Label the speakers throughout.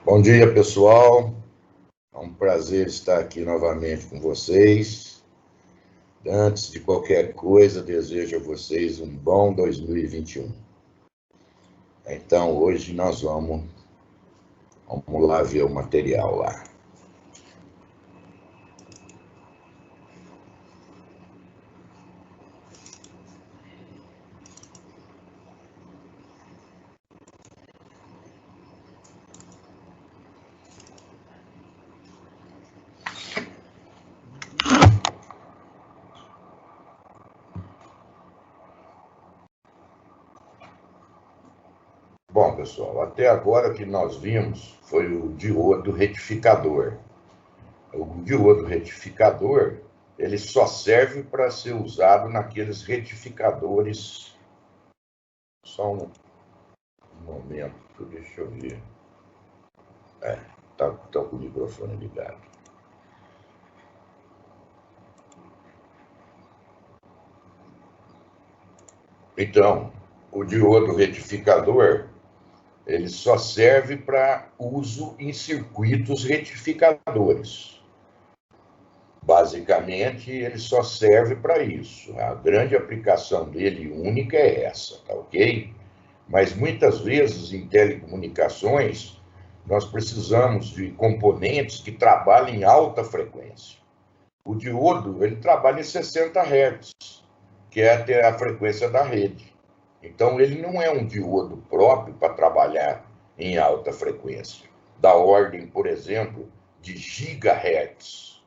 Speaker 1: Bom dia, pessoal. É um prazer estar aqui novamente com vocês. Antes de qualquer coisa, desejo a vocês um bom 2021. Então, hoje nós vamos lá ver o material lá. Bom, pessoal, até agora o que nós vimos foi o diodo retificador. O diodo retificador, ele só serve para ser usado naqueles retificadores. Só um momento, deixa eu ver. Tá com o microfone ligado. Então, o diodo retificador, ele só serve para uso em circuitos retificadores. Basicamente, ele só serve para isso. A grande aplicação dele, única, é essa, tá ok? Mas muitas vezes, em telecomunicações, nós precisamos de componentes que trabalhem em alta frequência. O diodo, ele trabalha em 60 Hz, que é a frequência da rede. Então, ele não é um diodo próprio para trabalhar em alta frequência, da ordem, por exemplo, de gigahertz.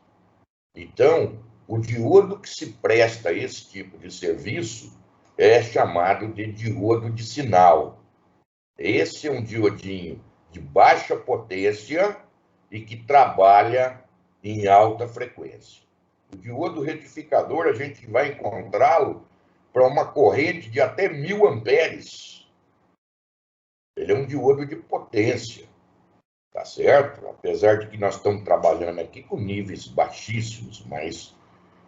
Speaker 1: Então, o diodo que se presta a esse tipo de serviço é chamado de diodo de sinal. Esse é um diodinho de baixa potência e que trabalha em alta frequência. O diodo retificador, a gente vai encontrá-lo para uma corrente de até 1000 amperes. Ele é um diodo de potência, tá certo? Apesar de que nós estamos trabalhando aqui com níveis baixíssimos, mas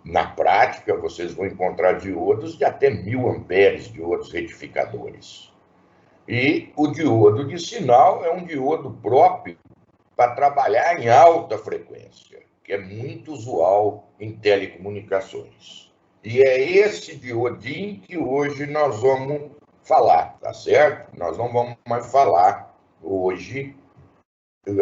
Speaker 1: na prática vocês vão encontrar diodos de até 1000 amperes, diodos retificadores. E o diodo de sinal é um diodo próprio para trabalhar em alta frequência, que é muito usual em telecomunicações. E é esse diodinho que hoje nós vamos falar, tá certo? Nós não vamos mais falar hoje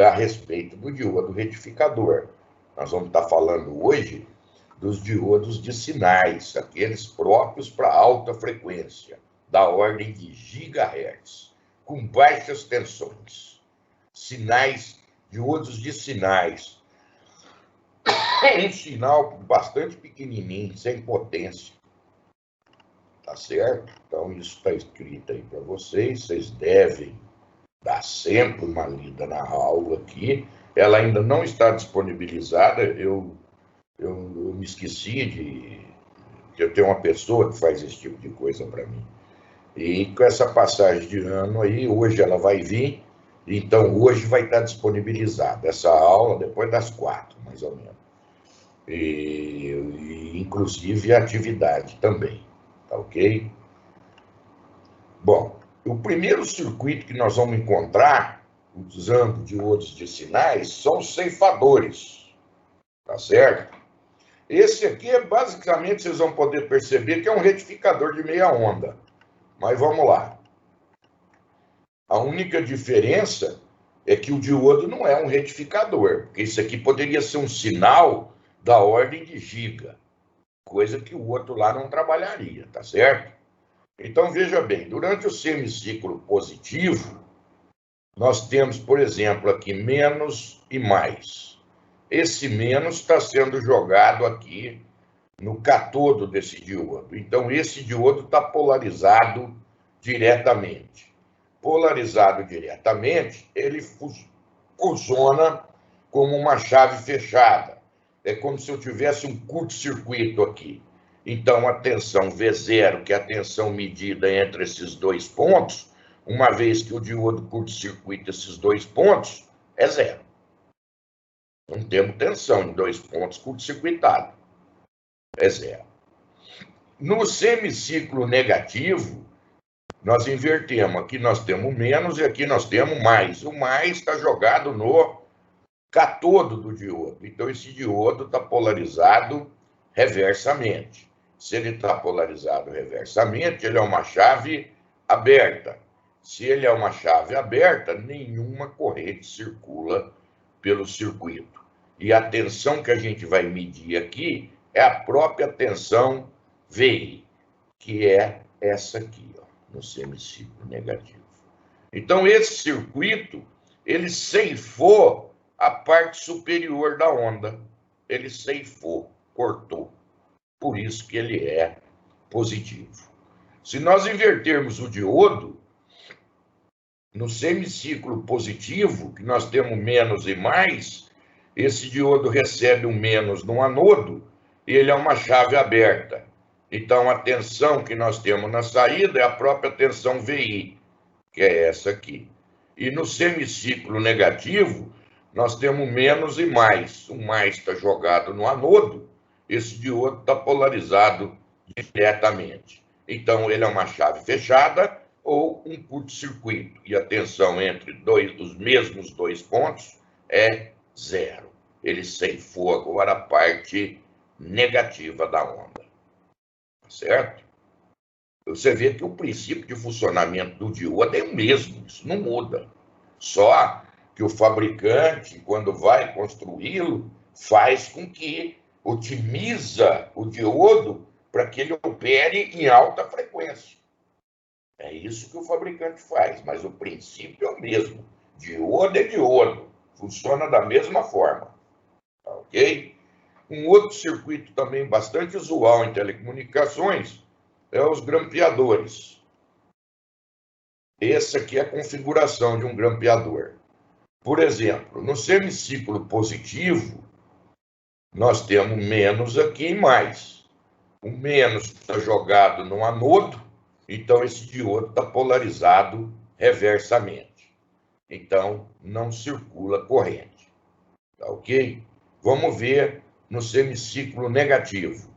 Speaker 1: a respeito do diodo retificador. Nós vamos estar falando hoje dos diodos de sinais, aqueles próprios para alta frequência, da ordem de gigahertz, com baixas tensões. Sinais, diodos de sinais. Um sinal bastante pequenininho, sem potência. Tá certo? Então, isso está escrito aí para vocês. Vocês devem dar sempre uma lida na aula aqui. Ela ainda não está disponibilizada. Eu me esqueci de... Eu tenho uma pessoa que faz esse tipo de coisa para mim. E com essa passagem de ano aí, hoje ela vai vir. Então, hoje vai estar disponibilizada essa aula depois das 4, mais ou menos. E inclusive a atividade também, tá ok? Bom, o primeiro circuito que nós vamos encontrar, usando diodos de sinais, são os ceifadores, tá certo? Esse aqui basicamente, vocês vão poder perceber que é um retificador de meia onda, mas vamos lá. A única diferença é que o diodo não é um retificador, porque isso aqui poderia ser um sinal da ordem de giga, coisa que o outro lá não trabalharia, tá certo? Então, veja bem, durante o semiciclo positivo, nós temos, por exemplo, aqui menos e mais. Esse menos está sendo jogado aqui no catodo desse diodo. Então, esse diodo está polarizado diretamente. Polarizado diretamente, ele funciona como uma chave fechada. É como se eu tivesse um curto-circuito aqui. Então, a tensão V0, que é a tensão medida entre esses dois pontos, uma vez que o diodo curto-circuita esses dois pontos, é zero. Não temos tensão em dois pontos curto-circuitados. É zero. No semiciclo negativo, nós invertemos. Aqui nós temos menos e aqui nós temos mais. O mais está jogado no cátodo do diodo. Então, esse diodo está polarizado reversamente. Se ele está polarizado reversamente, ele é uma chave aberta. Se ele é uma chave aberta, nenhuma corrente circula pelo circuito. E a tensão que a gente vai medir aqui é a própria tensão VI, que é essa aqui, ó, no semiciclo negativo. Então, esse circuito, ele ceifou a parte superior da onda. Ele ceifou, cortou. Por isso que ele é positivo. Se nós invertermos o diodo, no semiciclo positivo, que nós temos menos e mais, esse diodo recebe um menos no anodo, e ele é uma chave aberta. Então, a tensão que nós temos na saída é a própria tensão VI, que é essa aqui. E no semiciclo negativo, nós temos menos e mais. O mais está jogado no anodo, esse diodo está polarizado diretamente. Então, ele é uma chave fechada ou um curto-circuito. E a tensão entre os mesmos dois pontos é zero. Ele ceifou agora a parte negativa da onda. Certo? Você vê que o princípio de funcionamento do diodo é o mesmo, isso não muda. Só que o fabricante, quando vai construí-lo, faz com que otimiza o diodo para que ele opere em alta frequência. É isso que o fabricante faz, mas o princípio é o mesmo. Diodo é diodo, funciona da mesma forma. Tá, ok? Um outro circuito também bastante usual em telecomunicações é os grampeadores. Essa aqui é a configuração de um grampeador. Por exemplo, no semiciclo positivo, nós temos menos aqui e mais. O menos está jogado no anodo, então esse diodo está polarizado reversamente. Então, não circula corrente. Tá ok? Vamos ver no semiciclo negativo.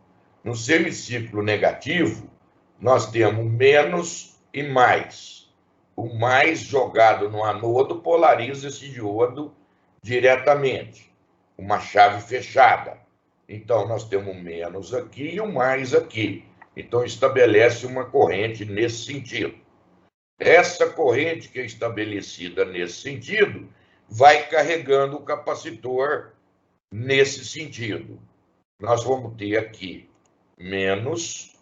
Speaker 1: No semiciclo negativo, nós temos menos e mais. O mais jogado no anodo polariza esse diodo diretamente. Uma chave fechada. Então, nós temos menos aqui e o mais aqui. Então, estabelece uma corrente nesse sentido. Essa corrente que é estabelecida nesse sentido vai carregando o capacitor nesse sentido. Nós vamos ter aqui menos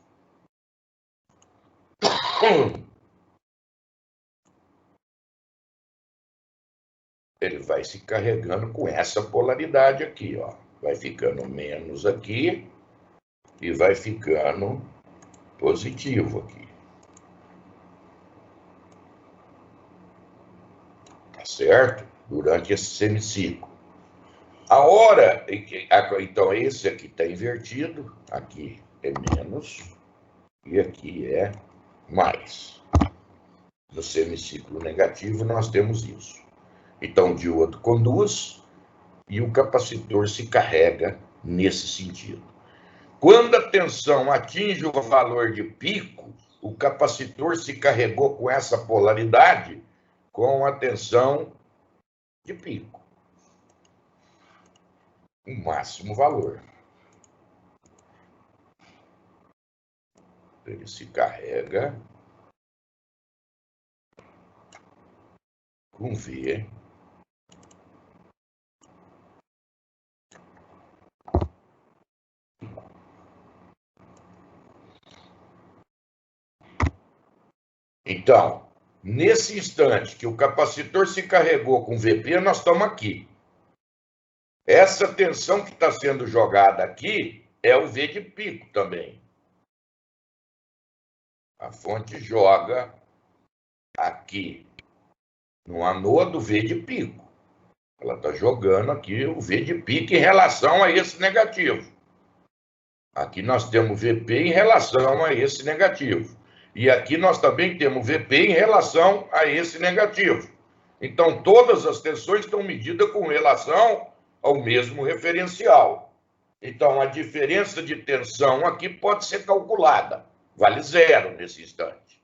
Speaker 1: ele vai se carregando com essa polaridade aqui, ó. Vai ficando menos aqui e vai ficando positivo aqui. Tá certo? Durante esse semiciclo. A hora em que... Então, esse aqui está invertido, aqui é menos e aqui é mais. No semiciclo negativo, nós temos isso. Então, o diodo conduz e o capacitor se carrega nesse sentido. Quando a tensão atinge o valor de pico, o capacitor se carregou com essa polaridade com a tensão de pico. O máximo valor. Ele se carrega com V. Então, nesse instante que o capacitor se carregou com VP, nós estamos aqui. Essa tensão que está sendo jogada aqui é o V de pico também. A fonte joga aqui no anodo V de pico. Ela está jogando aqui o V de pico em relação a esse negativo. Aqui nós temos VP em relação a esse negativo. E aqui nós também temos VP em relação a esse negativo. Então, todas as tensões estão medidas com relação ao mesmo referencial. Então, a diferença de tensão aqui pode ser calculada. Vale zero nesse instante.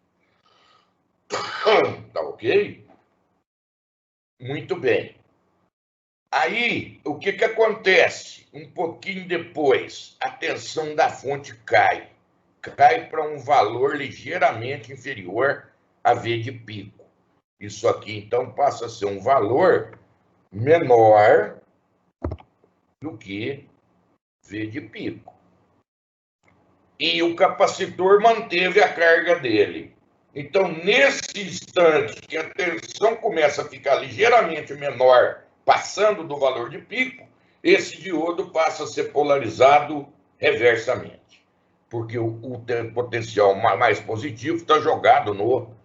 Speaker 1: Tá ok? Muito bem. Aí, o que acontece? Um pouquinho depois, a tensão da fonte cai. Cai para um valor ligeiramente inferior a V de pico. Isso aqui, então, passa a ser um valor menor do que V de pico. E o capacitor manteve a carga dele. Então, nesse instante que a tensão começa a ficar ligeiramente menor, passando do valor de pico, esse diodo passa a ser polarizado reversamente, porque o potencial mais positivo está jogado no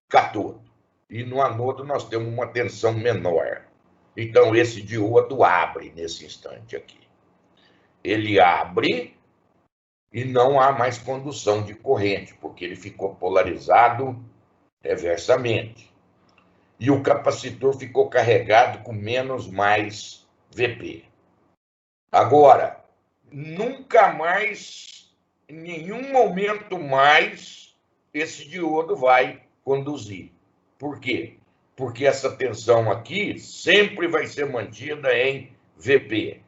Speaker 1: cátodo, e no anodo nós temos uma tensão menor. Então, esse diodo abre nesse instante aqui. Ele abre e não há mais condução de corrente, porque ele ficou polarizado reversamente. E o capacitor ficou carregado com menos mais Vp. Agora, nunca mais, em nenhum momento mais, esse diodo vai conduzir. Por quê? Porque essa tensão aqui sempre vai ser mantida em Vp.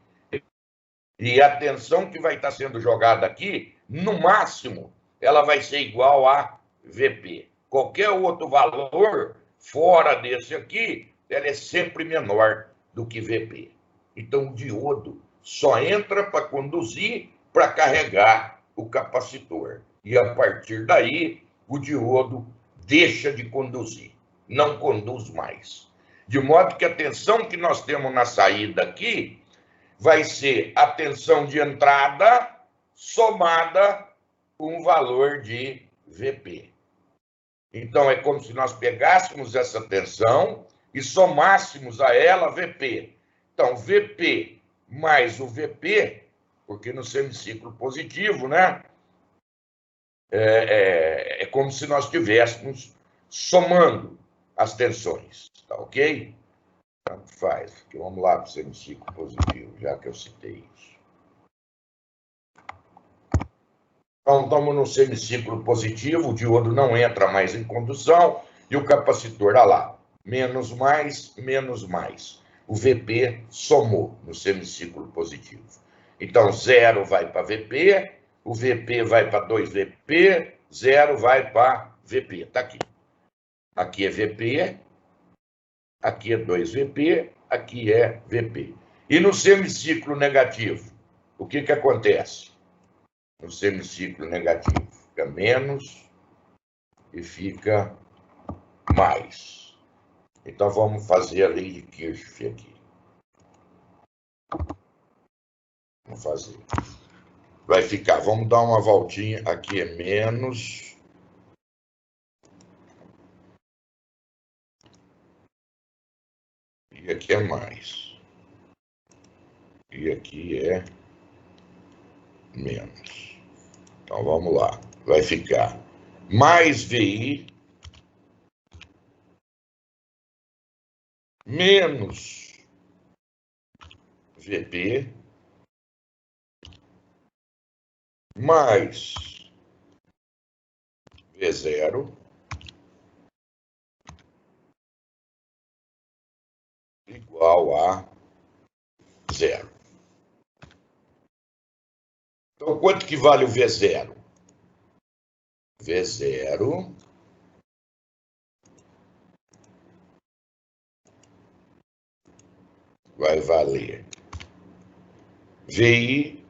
Speaker 1: E a tensão que vai estar sendo jogada aqui, no máximo, ela vai ser igual a Vp. Qualquer outro valor fora desse aqui, ela é sempre menor do que Vp. Então, o diodo só entra para conduzir, para carregar o capacitor. E a partir daí, o diodo deixa de conduzir, não conduz mais. De modo que a tensão que nós temos na saída aqui vai ser a tensão de entrada somada com o valor de Vp. Então, é como se nós pegássemos essa tensão e somássemos a ela Vp. Então, Vp mais o Vp, porque no semiciclo positivo, né? É como se nós estivéssemos somando as tensões, tá ok? Tanto faz. Vamos lá para o semiciclo positivo, já que eu citei isso. Então, estamos no semiciclo positivo, o diodo não entra mais em condução e o capacitor, olha lá, menos mais, menos mais. O Vp somou no semiciclo positivo. Então, 0 vai para Vp, o Vp vai para 2Vp, 0 vai para Vp. Está aqui. Aqui é Vp, aqui é 2Vp, aqui é Vp. E no semiciclo negativo, o que acontece? No semiciclo negativo, fica menos e fica mais. Então, vamos fazer a lei de Kirchhoff aqui. Vamos fazer. Vai ficar, vamos dar uma voltinha. Aqui é menos. E aqui é mais. E aqui é menos. Então, vamos lá. Vai ficar mais VI menos Vp mais V0 igual a 0. Então, quanto que vale o V0? V0 vai valer VI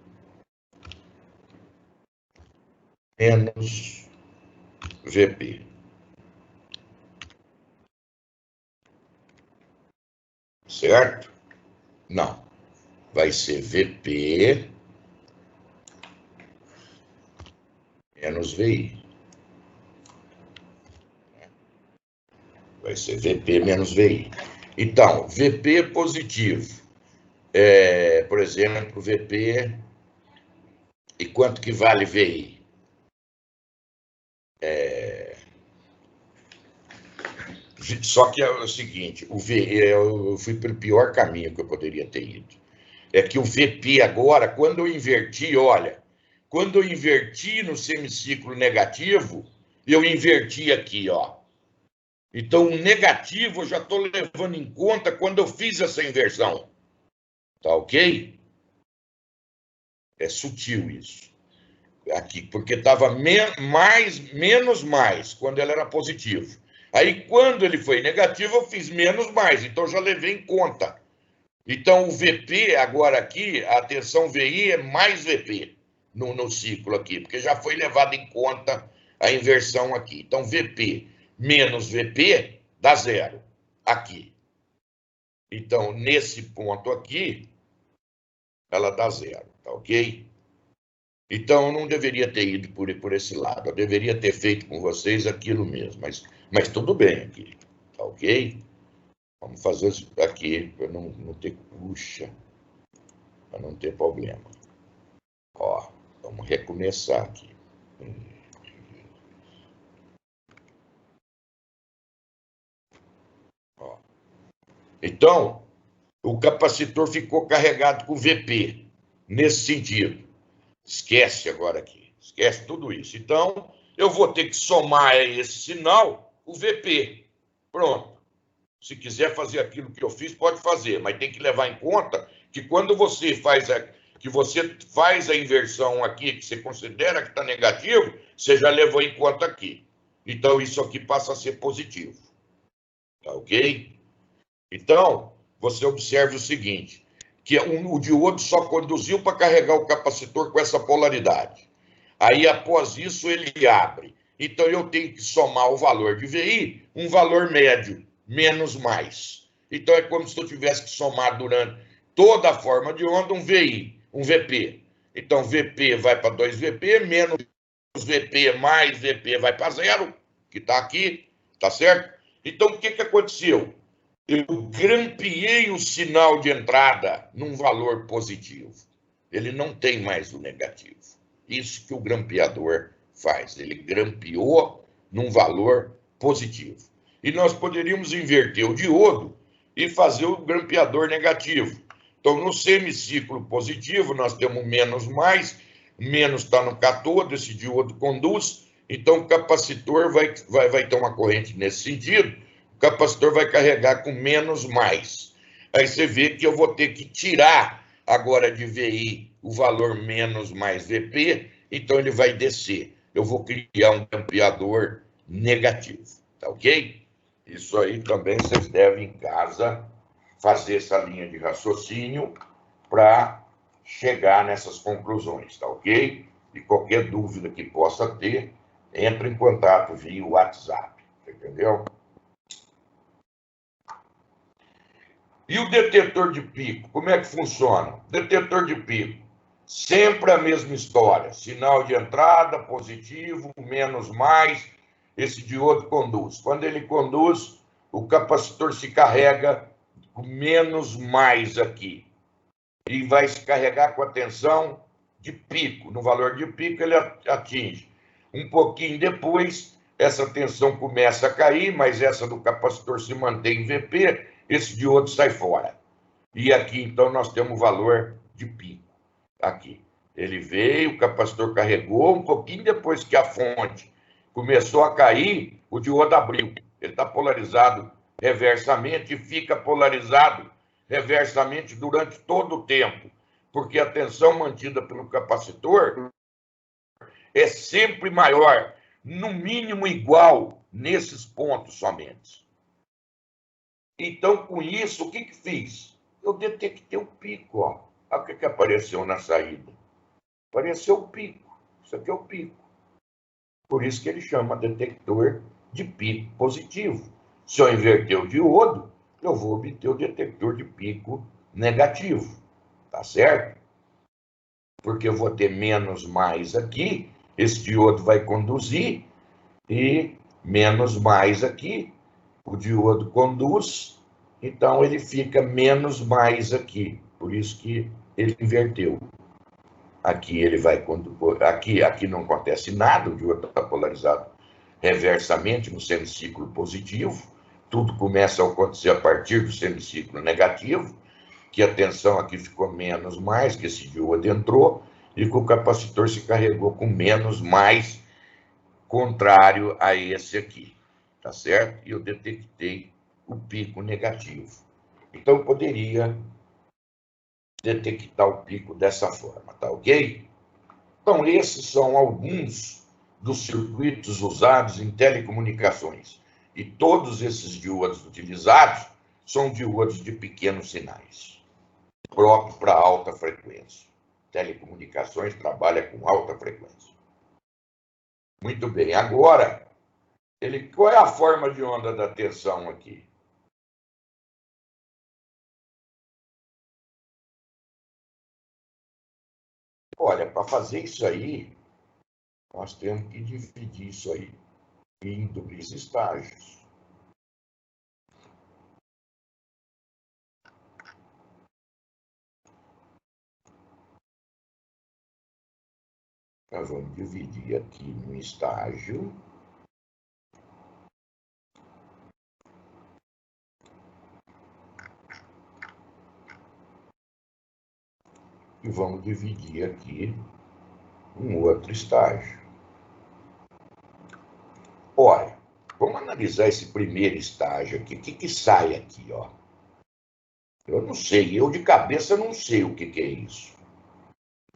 Speaker 1: menos Vp. Certo? Não. Vai ser Vp menos VI. Vai ser Vp menos VI. Então, Vp positivo. Por exemplo, Vp... E quanto que vale VI? Só que é o seguinte, eu fui pelo pior caminho que eu poderia ter ido. É que o Vp agora, quando eu inverti, olha, quando eu inverti no semiciclo negativo, eu inverti aqui, ó. Então, o negativo eu já estou levando em conta quando eu fiz essa inversão. Tá ok? É sutil isso. Aqui, porque estava menos mais, quando ele era positivo. Aí, quando ele foi negativo, eu fiz menos mais, então já levei em conta. Então, o VP, agora aqui, a tensão VI é mais VP no ciclo aqui, porque já foi levado em conta a inversão aqui. Então, VP menos VP dá zero aqui. Então, nesse ponto aqui, ela dá zero, tá ok? Então, eu não deveria ter ido por esse lado, eu deveria ter feito com vocês aquilo mesmo, mas tudo bem aqui, tá ok? Vamos fazer isso aqui para não ter, puxa, para não ter problema. Ó, vamos recomeçar aqui. Ó. Então, o capacitor ficou carregado com VP, nesse sentido. Esquece agora aqui, esquece tudo isso. Então, eu vou ter que somar a esse sinal o VP. Pronto. Se quiser fazer aquilo que eu fiz, pode fazer, mas tem que levar em conta que quando você faz a inversão aqui, que você considera que está negativo, você já levou em conta aqui. Então, isso aqui passa a ser positivo. Tá ok? Então, você observa o seguinte, que o diodo só conduziu para carregar o capacitor com essa polaridade. Aí, após isso, ele abre. Então, eu tenho que somar o valor de VI, um valor médio, menos mais. Então, é como se eu tivesse que somar durante toda a forma de onda um VI, um VP. Então, VP vai para 2VP, menos VP mais VP vai para zero, que está aqui, tá certo? Então, o que aconteceu? Eu grampeei o sinal de entrada num valor positivo. Ele não tem mais o negativo. Isso que o grampeador faz. Ele grampeou num valor positivo. E nós poderíamos inverter o diodo e fazer o grampeador negativo. Então, no semiciclo positivo, nós temos menos mais, menos está no cátodo, esse diodo conduz, então o capacitor vai ter uma corrente nesse sentido, o capacitor vai carregar com menos mais. Aí você vê que eu vou ter que tirar agora de VI o valor menos mais VP, então ele vai descer. Eu vou criar um grampeador negativo, tá ok? Isso aí também vocês devem em casa fazer essa linha de raciocínio para chegar nessas conclusões, tá ok? E qualquer dúvida que possa ter, entre em contato via WhatsApp, entendeu? E o detetor de pico, como é que funciona? Detetor de pico, sempre a mesma história. Sinal de entrada, positivo, menos mais, esse diodo conduz. Quando ele conduz, o capacitor se carrega com menos mais aqui. E vai se carregar com a tensão de pico. No valor de pico, ele atinge. Um pouquinho depois, essa tensão começa a cair, mas essa do capacitor se mantém em VP, esse diodo sai fora. E aqui, então, nós temos o valor de pico. Aqui. Ele veio, o capacitor carregou, um pouquinho depois que a fonte começou a cair, o diodo abriu. Ele está polarizado reversamente e fica polarizado reversamente durante todo o tempo, porque a tensão mantida pelo capacitor é sempre maior, no mínimo igual, nesses pontos somente. Então, com isso, o que fiz? Eu detectei o pico, ó. Olha o que apareceu na saída. Apareceu o pico. Isso aqui é o pico. Por isso que ele chama detector de pico positivo. Se eu inverter o diodo, eu vou obter o detector de pico negativo. Tá certo? Porque eu vou ter menos mais aqui, esse diodo vai conduzir, e menos mais aqui, o diodo conduz, então ele fica menos mais aqui. Por isso que ele inverteu. Aqui ele vai conduzir, aqui não acontece nada, o diodo está polarizado reversamente no semiciclo positivo, tudo começa a acontecer a partir do semiciclo negativo, que a tensão aqui ficou menos mais, que esse diodo entrou, e que o capacitor se carregou com menos mais, contrário a esse aqui, tá certo? E eu detectei o pico negativo. Então, eu poderia detectar o pico dessa forma, tá ok? Então, esses são alguns dos circuitos usados em telecomunicações. E todos esses diodos utilizados são diodos de pequenos sinais, próprios para alta frequência. Telecomunicações trabalha com alta frequência. Muito bem, agora, qual é a forma de onda da tensão aqui? Olha, para fazer isso aí, nós temos que dividir isso aí em 2 estágios. Nós vamos dividir aqui no estágio. E vamos dividir aqui um outro estágio. Olha, vamos analisar esse primeiro estágio aqui. O que sai aqui, ó? Eu não sei, eu de cabeça não sei o que é isso.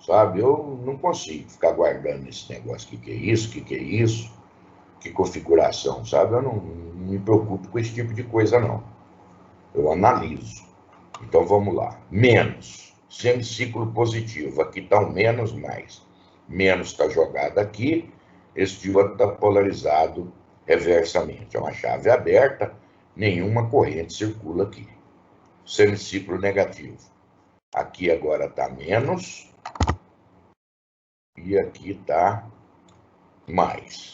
Speaker 1: Sabe, eu não consigo ficar guardando esse negócio. O que é isso, o que é isso, que configuração, sabe? Eu não me preocupo com esse tipo de coisa, não. Eu analiso. Então, vamos lá. Menos, semiciclo positivo. Aqui está um menos, mais. Menos está jogado aqui, esse diodo está polarizado reversamente. É uma chave aberta, nenhuma corrente circula aqui. Semiciclo negativo. Aqui agora está menos, e aqui está mais.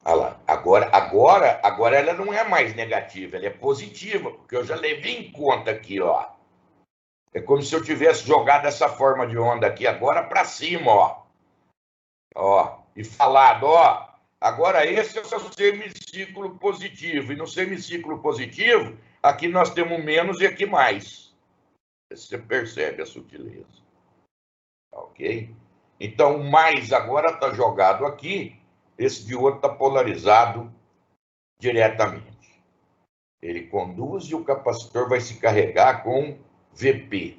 Speaker 1: Olha lá. Agora ela não é mais negativa, ela é positiva, porque eu já levei em conta aqui, ó. É como se eu tivesse jogado essa forma de onda aqui agora para cima, ó. Ó, e falado, ó, agora esse é o semiciclo positivo, e no semiciclo positivo, aqui nós temos menos e aqui mais. Você percebe a sutileza. Ok? Então, o mais agora está jogado aqui, esse diodo está polarizado diretamente. Ele conduz e o capacitor vai se carregar com VP.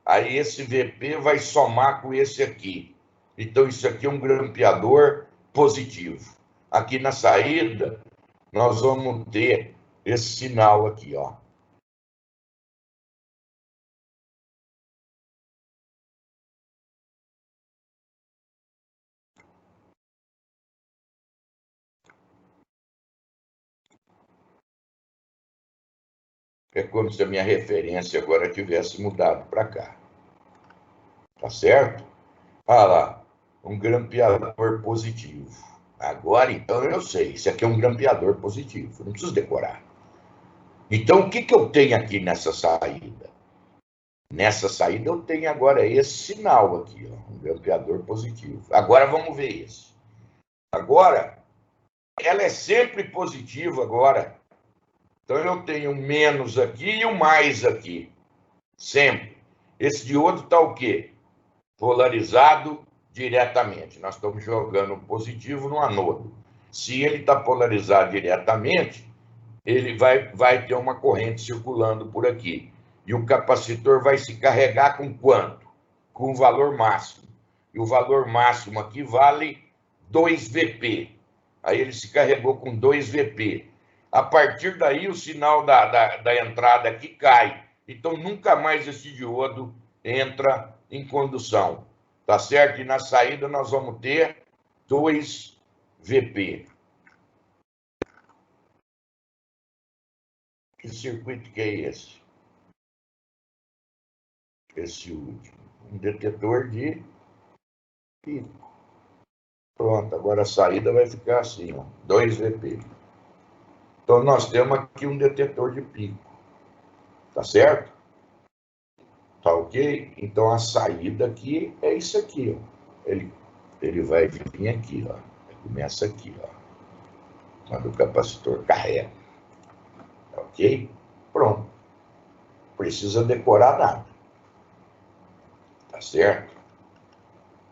Speaker 1: Aí esse VP vai somar com esse aqui. Então, isso aqui é um grampeador positivo. Aqui na saída, nós vamos ter esse sinal aqui, ó. É como se a minha referência agora tivesse mudado para cá. Tá certo? Olha lá, um grampeador positivo. Agora, então, eu sei. Isso aqui é um grampeador positivo. Não preciso decorar. Então, o que eu tenho aqui nessa saída? Nessa saída, eu tenho agora esse sinal aqui, ó, um grampeador positivo. Agora, vamos ver isso. Agora, ela é sempre positiva agora. Então, eu tenho menos aqui e o mais aqui. Sempre. Esse diodo está o quê? Polarizado diretamente. Nós estamos jogando um positivo no anodo. Se ele está polarizado diretamente, ele vai ter uma corrente circulando por aqui. E o capacitor vai se carregar com quanto? Com o valor máximo. E o valor máximo aqui vale 2 VP. Aí ele se carregou com 2 VP. A partir daí, o sinal da entrada aqui cai. Então, nunca mais esse diodo entra em condução. Tá certo? E na saída, nós vamos ter 2 VP. Que circuito que é esse? Esse último. Um detetor de pico. Pronto, agora a saída vai ficar assim, ó, 2 VP. Então, nós temos aqui um detetor de pico. Tá certo? Tá ok? Então, a saída aqui é isso aqui, ó. Ele vai vir aqui, ó. Começa aqui, ó. Quando o capacitor carrega. Tá ok? Pronto. Não precisa decorar nada. Tá certo?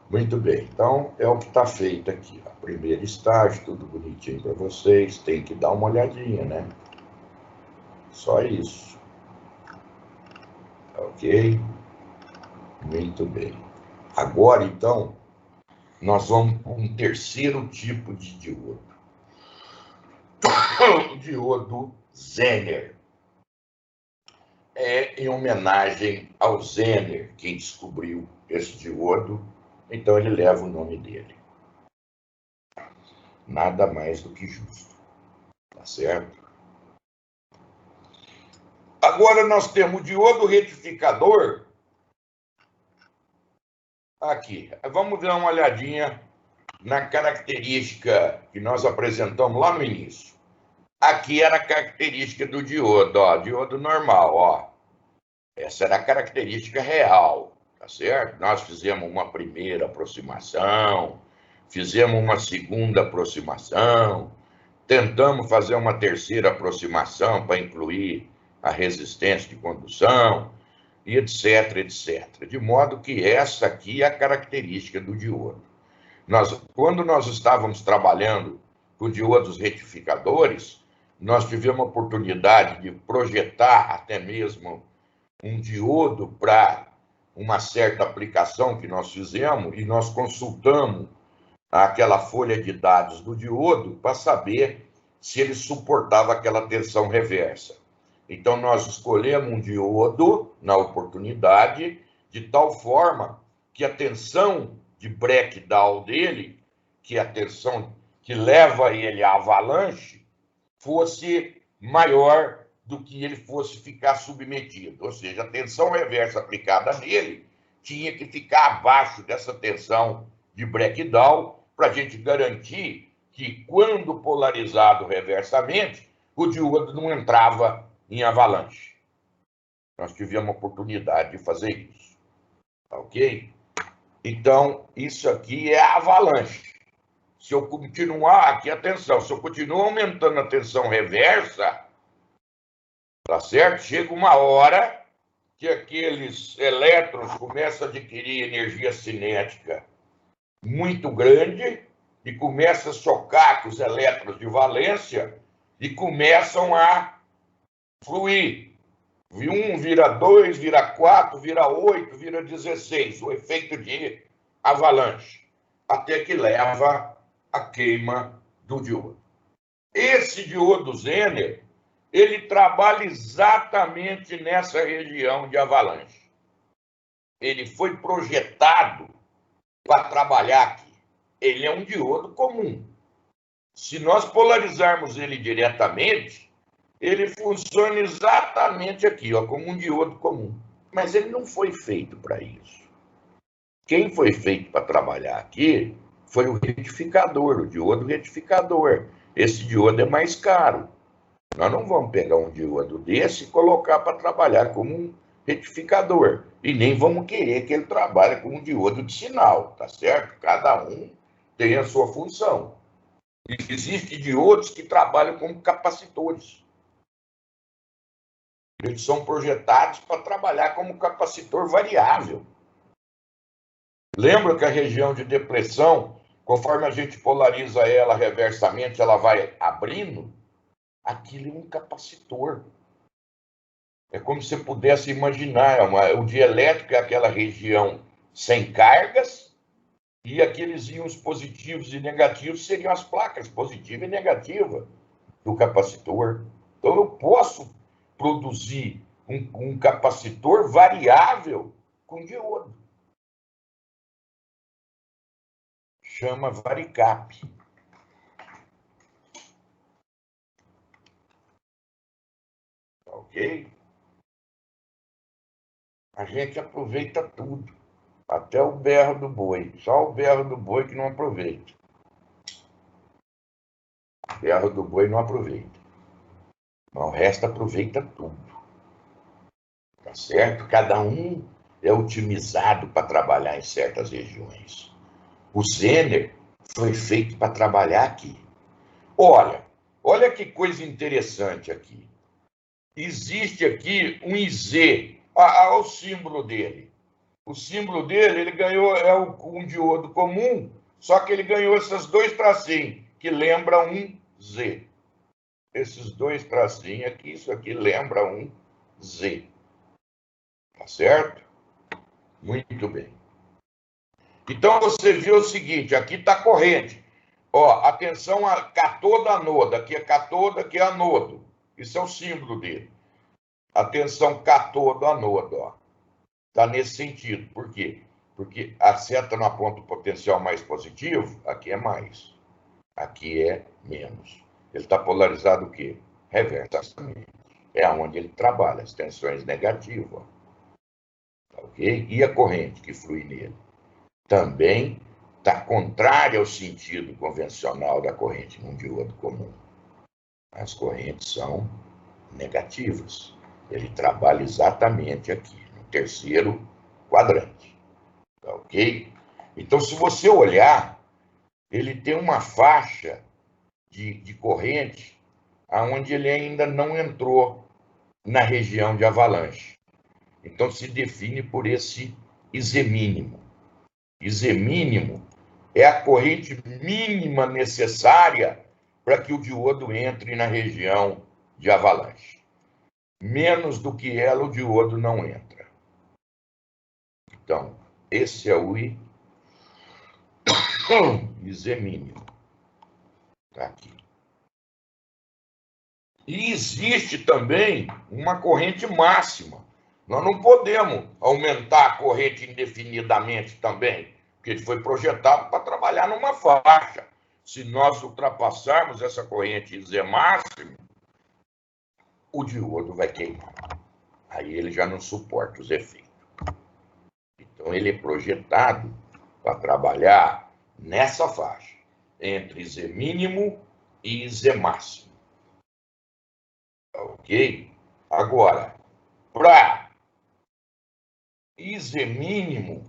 Speaker 1: Muito bem, então é o que está feito aqui. Ó. Primeiro estágio, tudo bonitinho para vocês. Tem que dar uma olhadinha, né? Só isso. Ok? Muito bem. Agora, então, nós vamos para um terceiro tipo de diodo. O diodo Zener. É em homenagem ao Zener, quem descobriu esse diodo, então ele leva o nome dele. Nada mais do que justo. Tá certo? Agora nós temos o diodo retificador. Aqui, vamos dar uma olhadinha na característica que nós apresentamos lá no início. Aqui era a característica do diodo, ó, diodo normal, ó. Essa era a característica real, tá certo? Nós fizemos uma primeira aproximação, fizemos uma segunda aproximação, tentamos fazer uma terceira aproximação para incluir a resistência de condução, e etc, etc. De modo que essa aqui é a característica do diodo. Quando nós estávamos trabalhando com diodos retificadores, nós tivemos a oportunidade de projetar até mesmo um diodo para uma certa aplicação que nós fizemos, e nós consultamos aquela folha de dados do diodo para saber se ele suportava aquela tensão reversa. Então, nós escolhemos um diodo na oportunidade, de tal forma que a tensão de breakdown dele, que é a tensão que leva ele à avalanche, fosse maior do que ele fosse ficar submetido. Ou seja, a tensão reversa aplicada nele tinha que ficar abaixo dessa tensão de breakdown, para a gente garantir que, quando polarizado reversamente, o diodo não entrava em avalanche. Nós tivemos a oportunidade de fazer isso. Ok? Então, isso aqui é a avalanche. Se eu continuar aqui, atenção, se eu continuar aumentando a tensão reversa, tá certo? Chega uma hora que aqueles elétrons começam a adquirir energia cinética muito grande e começa a chocar com os elétrons de valência e começam a fluir. 1 vira 2, vira 4, vira 8, vira 16. O efeito de avalanche. Até que leva a queima do diodo. Esse diodo Zener, ele trabalha exatamente nessa região de avalanche. Ele foi projetado para trabalhar aqui. Ele é um diodo comum. Se nós polarizarmos ele diretamente, ele funciona exatamente aqui, ó, como um diodo comum. Mas ele não foi feito para isso. Quem foi feito para trabalhar aqui foi o retificador, o diodo retificador. Esse diodo é mais caro. Nós não vamos pegar um diodo desse e colocar para trabalhar como um retificador. E nem vamos querer que ele trabalhe como um diodo de sinal, tá certo? Cada um tem a sua função. E existem diodos que trabalham como capacitores. Eles são projetados para trabalhar como capacitor variável. Lembra que a região de depressão, conforme a gente polariza ela reversamente, ela vai abrindo? Aquilo é um capacitor. É como se você pudesse imaginar, o dielétrico é aquela região sem cargas, e aqueles íons positivos e negativos seriam as placas positiva e negativa do capacitor. Então, eu posso produzir um capacitor variável com diodo. Chama varicap. Ok? A gente aproveita tudo. Até o berro do boi. Só o berro do boi que não aproveita. O berro do boi não aproveita. Mas o resto aproveita tudo. Tá certo? Cada um é otimizado para trabalhar em certas regiões. O Zener foi feito para trabalhar aqui. Olha que coisa interessante aqui. Existe aqui um IZ. Olha o símbolo dele. O símbolo dele, ele ganhou, um diodo comum, só que ele ganhou esses dois tracinhos, que lembram um Z. Esses dois tracinhos aqui, isso aqui lembra um Z. Tá certo? Muito bem. Então, você viu o seguinte, aqui está a corrente. Ó, atenção a catodo, anodo. Aqui é catodo, aqui é anodo. Isso é o símbolo dele. Atenção catodo, anodo, ó. Está nesse sentido. Por quê? Porque a seta na ponta potencial mais positivo, aqui é mais. Aqui é menos. Ele está polarizado o quê? Reversamente. É onde ele trabalha, as tensões negativas. Tá, ok? E a corrente que flui nele? Também está contrária ao sentido convencional da corrente num diodo comum. As correntes são negativas. Ele trabalha exatamente aqui, no terceiro quadrante. Tá, ok? Então, se você olhar, ele tem uma faixa de corrente onde ele ainda não entrou na região de avalanche. Então, se define por esse IZ mínimo. IZ mínimo é a corrente mínima necessária para que o diodo entre na região de avalanche. Menos do que ela, o diodo não entra. Então, esse é o IZ mínimo. Está aqui. E existe também uma corrente máxima. Nós não podemos aumentar a corrente indefinidamente também, porque ele foi projetado para trabalhar numa faixa. Se nós ultrapassarmos essa corrente Z máximo, o diodo vai queimar. Aí ele já não suporta os efeitos. Então ele é projetado para trabalhar nessa faixa, entre Z mínimo e Z máximo. Ok? Agora, para IZ mínimo,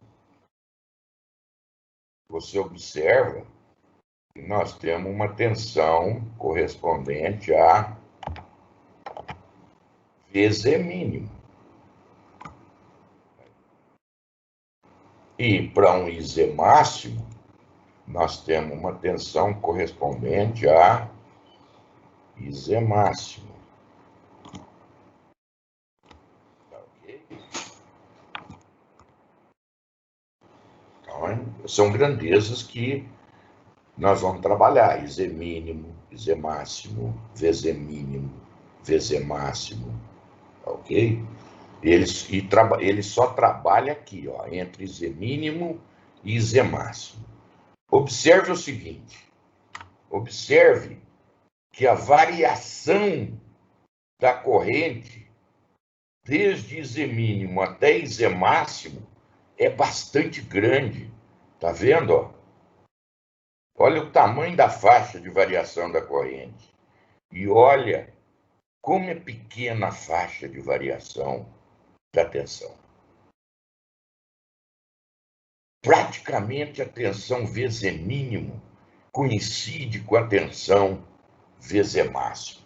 Speaker 1: você observa que nós temos uma tensão correspondente a VZ mínimo. E para um IZ máximo, nós temos uma tensão correspondente a IZ máximo. Então, são grandezas que nós vamos trabalhar. IZ mínimo, IZ máximo, VZ mínimo, VZ máximo. Ok? Ele só trabalha aqui, ó, entre Z mínimo e Z máximo. Observe o seguinte, observe que a variação da corrente, desde Z mínimo até Z máximo, é bastante grande. Tá vendo? Ó? Olha o tamanho da faixa de variação da corrente. E olha como é pequena a faixa de variação da tensão. Praticamente a tensão VZ mínimo coincide com a tensão VZ máximo.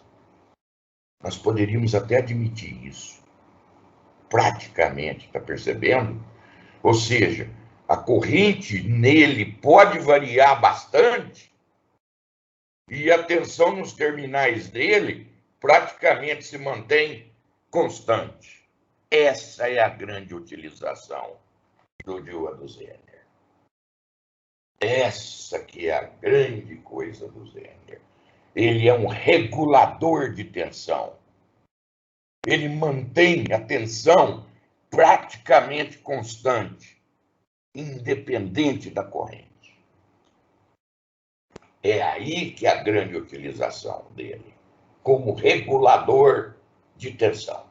Speaker 1: Nós poderíamos até admitir isso. Praticamente, está percebendo? Ou seja, a corrente nele pode variar bastante e a tensão nos terminais dele praticamente se mantém constante. Essa é a grande utilização do diodo Zener. Essa que é a grande coisa do Zener. Ele é um regulador de tensão. Ele mantém a tensão praticamente constante, independente da corrente. É aí que é a grande utilização dele, como regulador de tensão.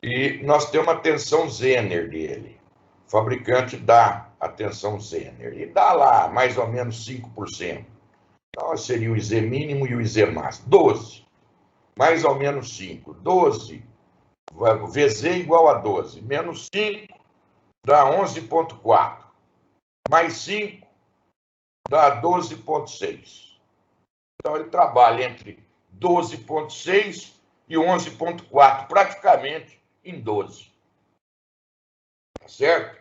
Speaker 1: E nós temos a tensão Zener dele. O fabricante dá a tensão Zener. E dá lá mais ou menos 5%. Então, seria o IZ mínimo e o IZ máximo. 12. Mais ou menos 5. 12. VZ igual a 12. Menos 5 dá 11,4. Mais 5 dá 12,6. Então, ele trabalha entre 12,6 e 11,4, praticamente em 12. Tá certo?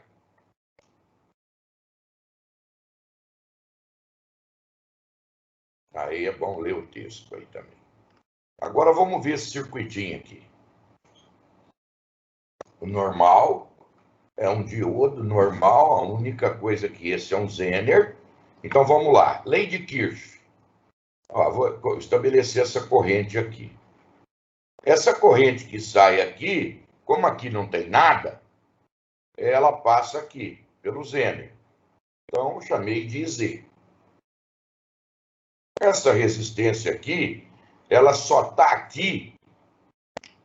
Speaker 1: Aí é bom ler o texto aí também. Agora vamos ver esse circuitinho aqui. O normal é um diodo normal, a única coisa que esse é um Zener. Então vamos lá. Lei de Kirchhoff. Ó, vou estabelecer essa corrente aqui. Essa corrente que sai aqui, como aqui não tem nada, ela passa aqui, pelo Zener. Então, eu chamei de Z. Essa resistência aqui, ela só está aqui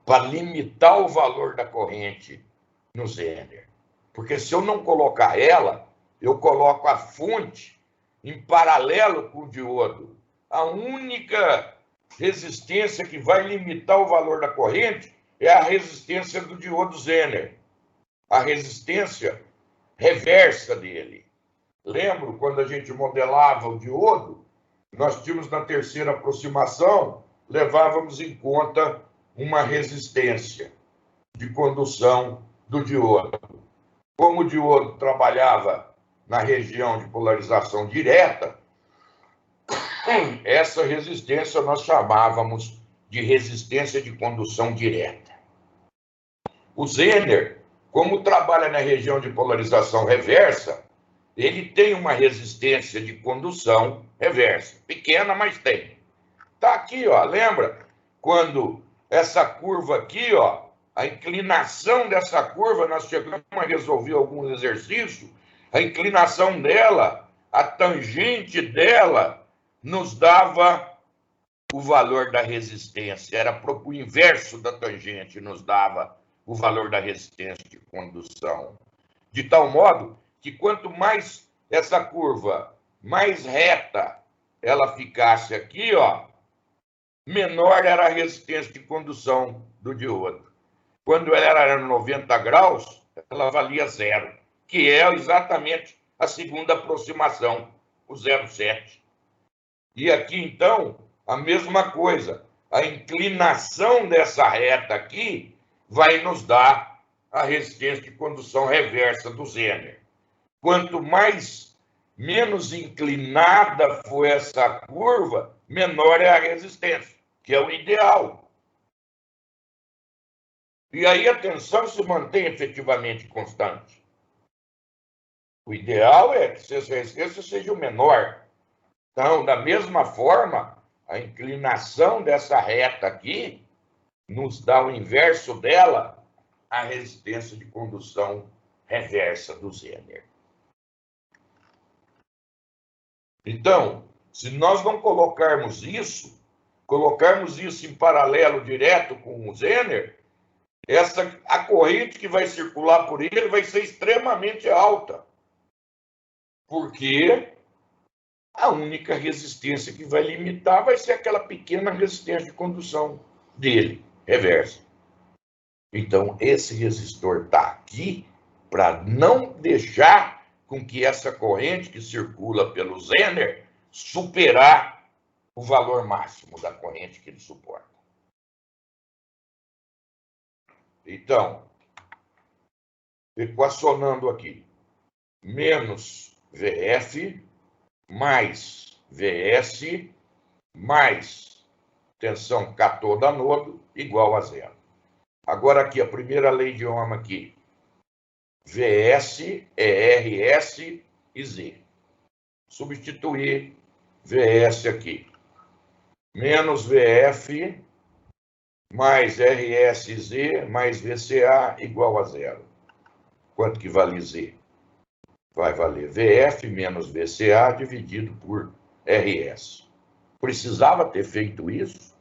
Speaker 1: para limitar o valor da corrente no Zener. Porque se eu não colocar ela, eu coloco a fonte em paralelo com o diodo. A única resistência que vai limitar o valor da corrente é a resistência do diodo Zener, a resistência reversa dele. Lembro quando a gente modelava o diodo, nós tínhamos na terceira aproximação, levávamos em conta uma resistência de condução do diodo. Como o diodo trabalhava na região de polarização direta, essa resistência nós chamávamos de resistência de condução direta. O Zener, como trabalha na região de polarização reversa, ele tem uma resistência de condução reversa. Pequena, mas tem. Tá aqui, ó, lembra? Quando essa curva aqui, ó, a inclinação dessa curva, nós chegamos a resolver alguns exercícios, a inclinação dela, a tangente dela, nos dava o valor da resistência. Era o inverso da tangente, nos dava o valor da resistência de condução. De tal modo que quanto mais essa curva mais reta ela ficasse aqui, ó, menor era a resistência de condução do diodo. Quando ela era 90 graus, ela valia 0, que é exatamente a segunda aproximação, o 0,7. E aqui, então, a mesma coisa. A inclinação dessa reta aqui vai nos dar a resistência de condução reversa do Zener. Quanto menos inclinada for essa curva, menor é a resistência, que é o ideal. E aí a tensão se mantém efetivamente constante. O ideal é que essa resistência seja o menor. Então, da mesma forma, a inclinação dessa reta aqui nos dá o inverso dela, a resistência de condução reversa do Zener. Então, se nós não colocarmos isso em paralelo direto com o Zener, a corrente que vai circular por ele vai ser extremamente alta. Porque a única resistência que vai limitar vai ser aquela pequena resistência de condução dele, reversa. Então, esse resistor está aqui para não deixar com que essa corrente que circula pelo Zener superar o valor máximo da corrente que ele suporta. Então, equacionando aqui, menos VF mais VS mais tensão catoda-anodo igual a 0. Agora aqui, a primeira lei de Ohm aqui. VS é RS e Z. Substituir VS aqui. Menos VF mais RSZ mais VCA igual a 0. Quanto que vale Z? Vai valer VF menos VCA dividido por RS. Precisava ter feito isso?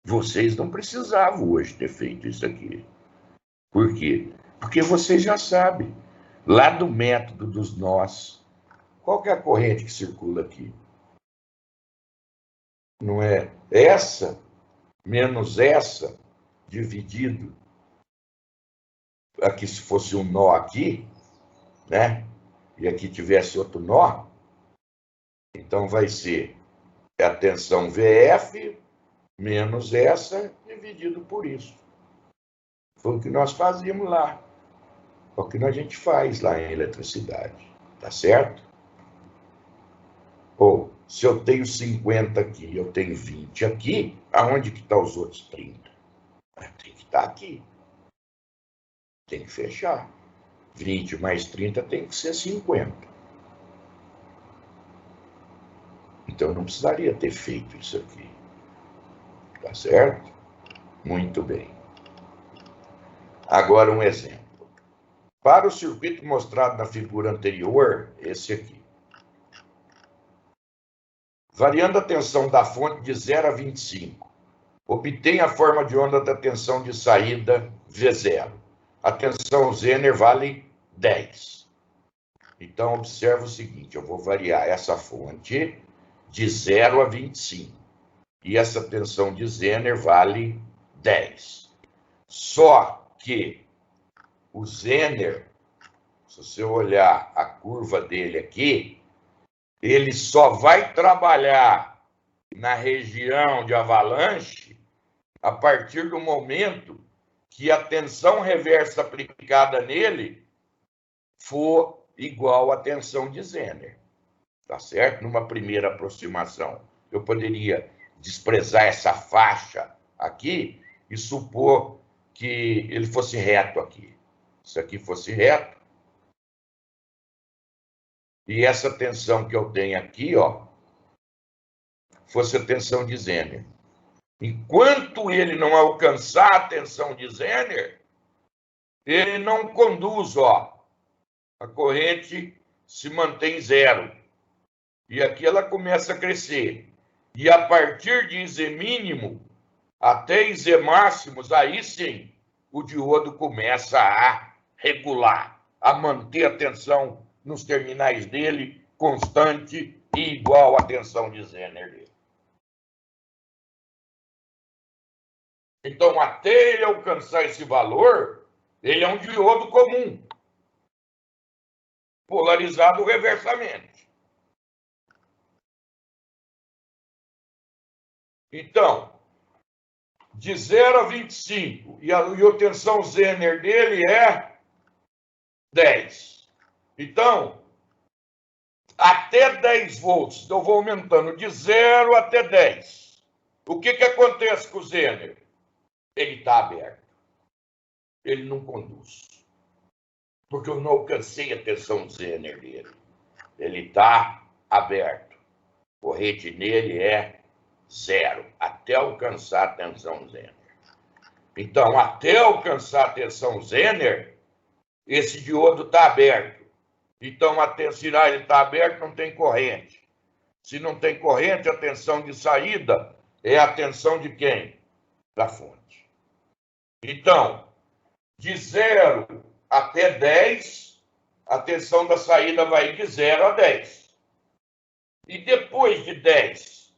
Speaker 1: Vocês não precisavam hoje ter feito isso aqui. Por quê? Porque vocês já sabem, lá do método dos nós, qual que é a corrente que circula aqui? Não é essa menos essa dividido, aqui se fosse um nó aqui, né? E aqui tivesse outro nó, então vai ser a tensão VF menos essa dividido por isso. Foi o que nós fazíamos lá. É o que a gente faz lá em eletricidade. Tá certo? Ou, se eu tenho 50 aqui, eu tenho 20 aqui, aonde que estão os outros 30? Tem que estar aqui. Tem que fechar. 20 mais 30 tem que ser 50. Então, eu não precisaria ter feito isso aqui. Tá certo? Muito bem. Agora, um exemplo. Para o circuito mostrado na figura anterior, esse aqui. Variando a tensão da fonte de 0 a 25, obtém a forma de onda da tensão de saída V0. A tensão Zener vale 10. Então, observa o seguinte, eu vou variar essa fonte de 0 a 25. E essa tensão de Zener vale 10. Só que o Zener, se você olhar a curva dele aqui, ele só vai trabalhar na região de avalanche a partir do momento que a tensão reversa aplicada nele for igual à tensão de Zener. Tá certo? Numa primeira aproximação. Eu poderia desprezar essa faixa aqui e supor que ele fosse reto aqui. Se aqui fosse reto, e essa tensão que eu tenho aqui, ó, fosse a tensão de Zener. Enquanto ele não alcançar a tensão de Zener, ele não conduz, ó. A corrente se mantém zero. E aqui ela começa a crescer. E a partir de Z mínimo até Z máximos, aí sim, o diodo começa a regular, a manter a tensão nos terminais dele constante e igual à tensão de Zener dele. Então, até ele alcançar esse valor, ele é um diodo comum, polarizado reversamente. Então, de 0 a 25, e a tensão Zener dele é 10. Então, até 10 volts, eu vou aumentando de 0 até 10. O que acontece com o Zener? Ele está aberto. Ele não conduz. Porque eu não alcancei a tensão Zener dele. Ele está aberto. A corrente nele é 0, até alcançar a tensão Zener. Então, até alcançar a tensão Zener, esse diodo está aberto. Então, se ele está aberto, não tem corrente. Se não tem corrente, a tensão de saída é a tensão de quem? Da fonte. Então, de 0 até 10, a tensão da saída vai de 0 a 10. E depois de 10,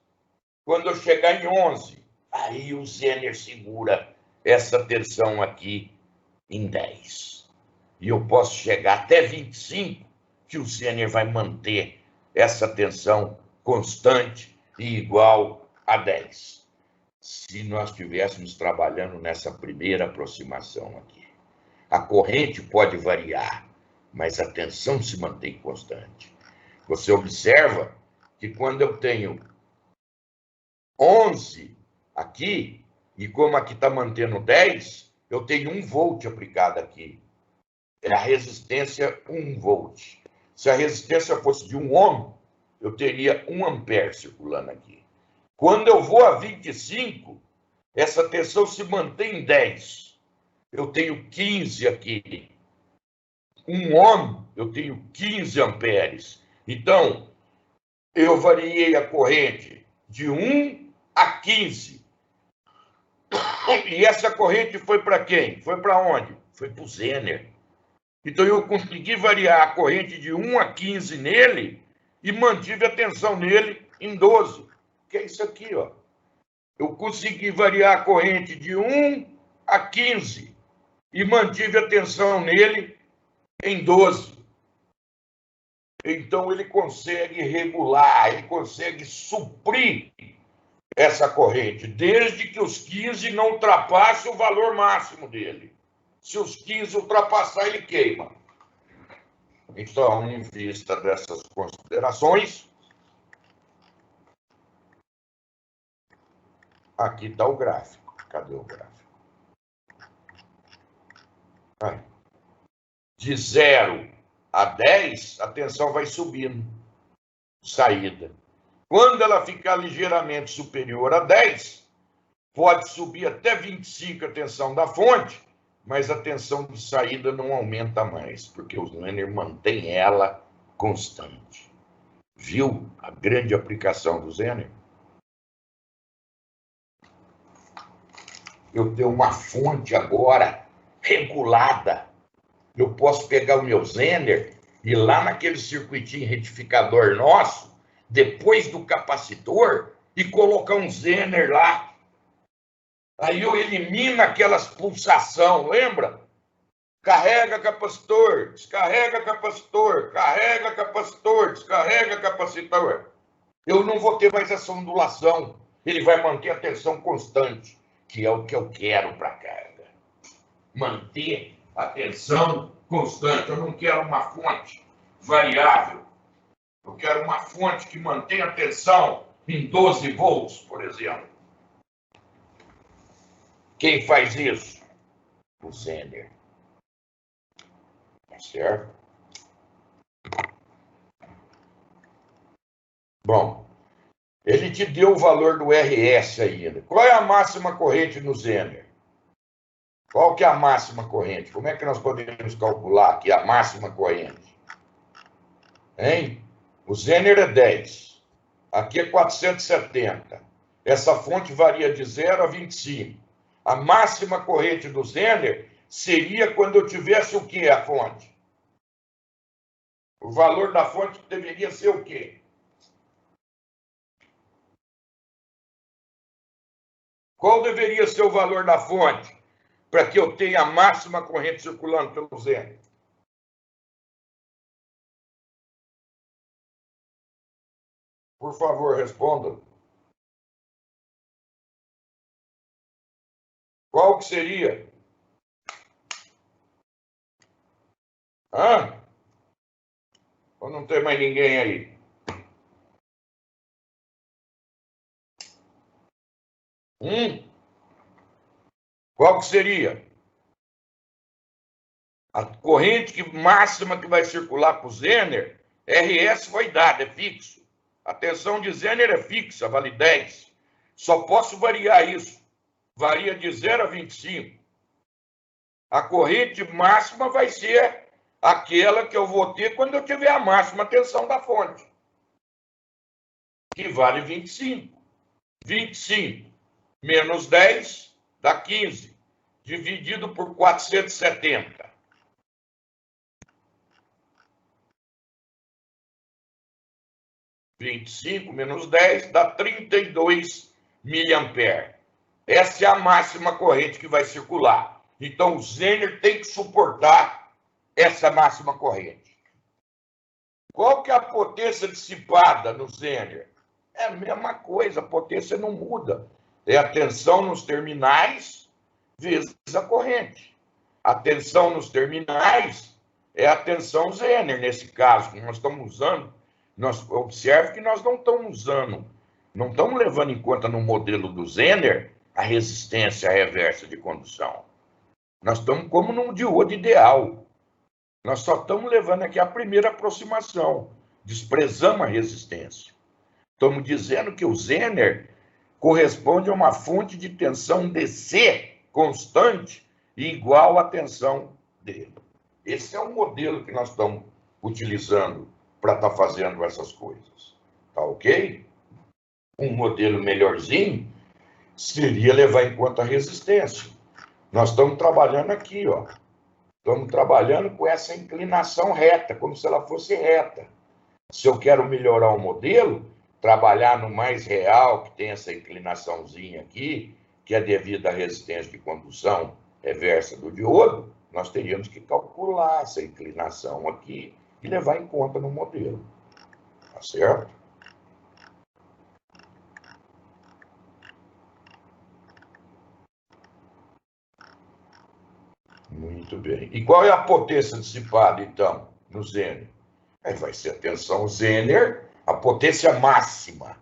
Speaker 1: quando eu chegar em 11, aí o Zener segura essa tensão aqui em 10. E eu posso chegar até 25, que o Zener vai manter essa tensão constante e igual a 10. Se nós estivéssemos trabalhando nessa primeira aproximação aqui. A corrente pode variar, mas a tensão se mantém constante. Você observa que quando eu tenho 11 aqui, e como aqui está mantendo 10, eu tenho 1 volt aplicado aqui. É a resistência 1 volt. Se a resistência fosse de 1 ohm, eu teria 1 ampere circulando aqui. Quando eu vou a 25, essa tensão se mantém em 10. Eu tenho 15 aqui. 1 ohm, eu tenho 15 amperes. Então, eu variei a corrente de 1 a 15. E essa corrente foi para quem? Foi para onde? Foi para o Zener. Então, eu consegui variar a corrente de 1 a 15 nele e mantive a tensão nele em 12. Que é isso aqui, ó. Eu consegui variar a corrente de 1 a 15 e mantive a tensão nele em 12. Então, ele consegue regular, ele consegue suprir essa corrente, desde que os 15 não ultrapassem o valor máximo dele. Se os 15 ultrapassar, ele queima. Então, em vista dessas considerações, aqui está o gráfico. Cadê o gráfico? Aí. De 0 a 10, a tensão vai subindo. Saída. Quando ela ficar ligeiramente superior a 10, pode subir até 25 a tensão da fonte, mas a tensão de saída não aumenta mais, porque o Zener mantém ela constante. Viu a grande aplicação do Zener? Eu tenho uma fonte agora regulada. Eu posso pegar o meu Zener e lá naquele circuitinho retificador nosso, depois do capacitor, e colocar um Zener lá. Aí eu elimino aquelas pulsação, lembra? Carrega capacitor, descarrega capacitor, carrega capacitor, descarrega capacitor. Eu não vou ter mais essa ondulação. Ele vai manter a tensão constante, que é o que eu quero para a carga. Manter a tensão constante. Eu não quero uma fonte variável. Eu quero uma fonte que mantenha a tensão em 12 volts, por exemplo. Quem faz isso? O Zener. Tá certo? Bom, ele te deu o valor do RS ainda. Qual é a máxima corrente no Zener? Qual que é a máxima corrente? Como é que nós podemos calcular aqui a máxima corrente? Hein? O Zener é 10. Aqui é 470. Essa fonte varia de 0 a 25. A máxima corrente do Zener seria quando eu tivesse o quê, a fonte? O valor da fonte deveria ser o quê? Qual deveria ser o valor da fonte para que eu tenha a máxima corrente circulando pelo Zener? Por favor, responda. Qual que seria? Hã? Ou não tem mais ninguém aí? Qual que seria? A corrente máxima que vai circular para o Zener, RS foi dada, é fixo. A tensão de Zener é fixa, vale 10. Só posso variar isso. Varia de 0 a 25. A corrente máxima vai ser aquela que eu vou ter quando eu tiver a máxima tensão da fonte, que vale 25. 25 menos 10 dá 15, dividido por 470. 25 menos 10 dá 32 miliamperes. Essa é a máxima corrente que vai circular. Então, o Zener tem que suportar essa máxima corrente. Qual que é a potência dissipada no Zener? É a mesma coisa, a potência não muda. É a tensão nos terminais vezes a corrente. A tensão nos terminais é a tensão Zener, nesse caso, que nós estamos usando. Observe que nós não estamos usando, não estamos levando em conta no modelo do Zener a resistência reversa de condução. Nós estamos como num diodo ideal. Nós só estamos levando aqui a primeira aproximação. Desprezamos a resistência. Estamos dizendo que o Zener corresponde a uma fonte de tensão DC constante e igual à tensão dele. Esse é o modelo que nós estamos utilizando para estar fazendo essas coisas. Tá ok? Um modelo melhorzinho seria levar em conta a resistência. Nós estamos trabalhando aqui, ó. Estamos trabalhando com essa inclinação reta, como se ela fosse reta. Se eu quero melhorar o modelo, trabalhar no mais real, que tem essa inclinaçãozinha aqui, que é devido à resistência de condução reversa do diodo, nós teríamos que calcular essa inclinação aqui e levar em conta no modelo. Tá certo? Muito bem. E qual é a potência dissipada, então, no Zener? Vai ser a tensão Zener, a potência máxima,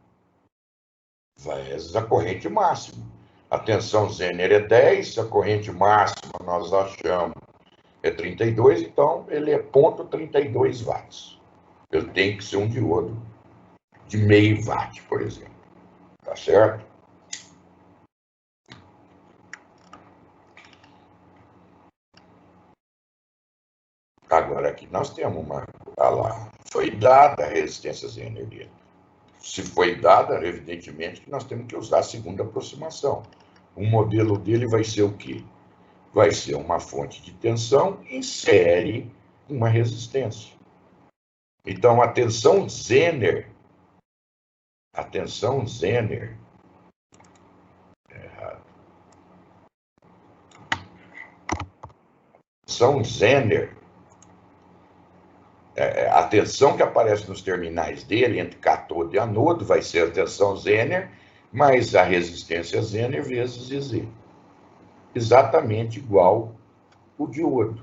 Speaker 1: vezes a corrente máxima. A tensão Zener é 10, a corrente máxima nós achamos é 32, então ele é 0,32 watts. Ele tem que ser um diodo de meio watt, por exemplo. Tá certo? Agora aqui nós temos uma... Olha lá, foi dada a resistência Zener dele. Se foi dada, evidentemente que nós temos que usar a segunda aproximação. O modelo dele vai ser o quê? Vai ser uma fonte de tensão em série com uma resistência. Então, a tensão Zener, a tensão que aparece nos terminais dele, entre cátodo e anodo, vai ser a tensão Zener, mais a resistência Zener vezes Z. Exatamente igual o diodo.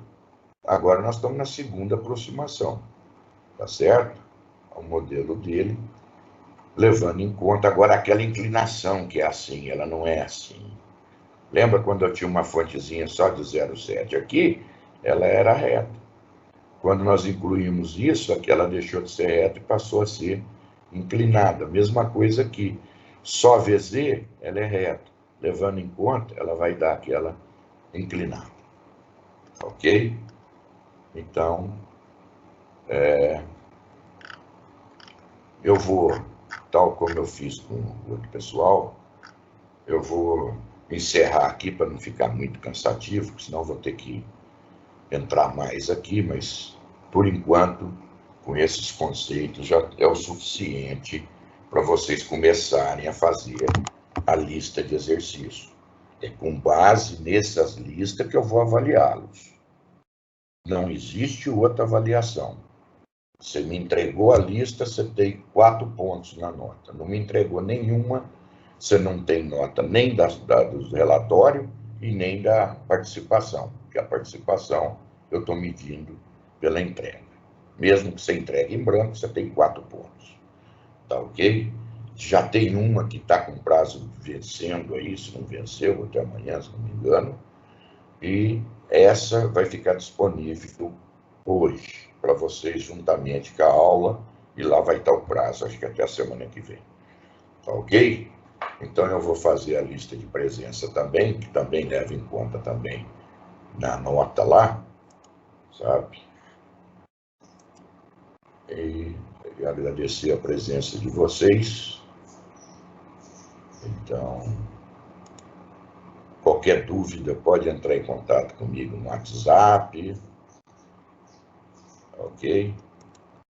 Speaker 1: Agora nós estamos na segunda aproximação, tá certo? O modelo dele, levando em conta agora aquela inclinação que é assim, ela não é assim. Lembra quando eu tinha uma fontezinha só de 0,7 aqui? Ela era reta. Quando nós incluímos isso, aqui ela deixou de ser reta e passou a ser inclinada. Mesma coisa aqui. Só VZ, ela é reta. Levando em conta, ela vai dar aquela inclinada. Ok? Então, eu vou, tal como eu fiz com o outro pessoal, eu vou encerrar aqui para não ficar muito cansativo, porque senão vou ter que entrar mais aqui, mas, por enquanto, com esses conceitos já é o suficiente para vocês começarem a fazer a lista de exercícios. É com base nessas listas que eu vou avaliá-los. Não existe outra avaliação. Você me entregou a lista, você tem 4 pontos na nota. Não me entregou nenhuma, você não tem nota nem do relatório e nem da participação, porque a participação eu estou medindo pela entrega. Mesmo que você entregue em branco, você tem 4 pontos. Tá ok? Já tem uma que está com prazo vencendo aí, se não venceu, até amanhã, se não me engano. E essa vai ficar disponível hoje para vocês, juntamente com a aula, e lá vai estar o prazo, acho que até a semana que vem. Tá ok? Então eu vou fazer a lista de presença também, que também leva em conta também na nota lá, sabe? E agradecer a presença de vocês. Então, qualquer dúvida pode entrar em contato comigo no WhatsApp, ok?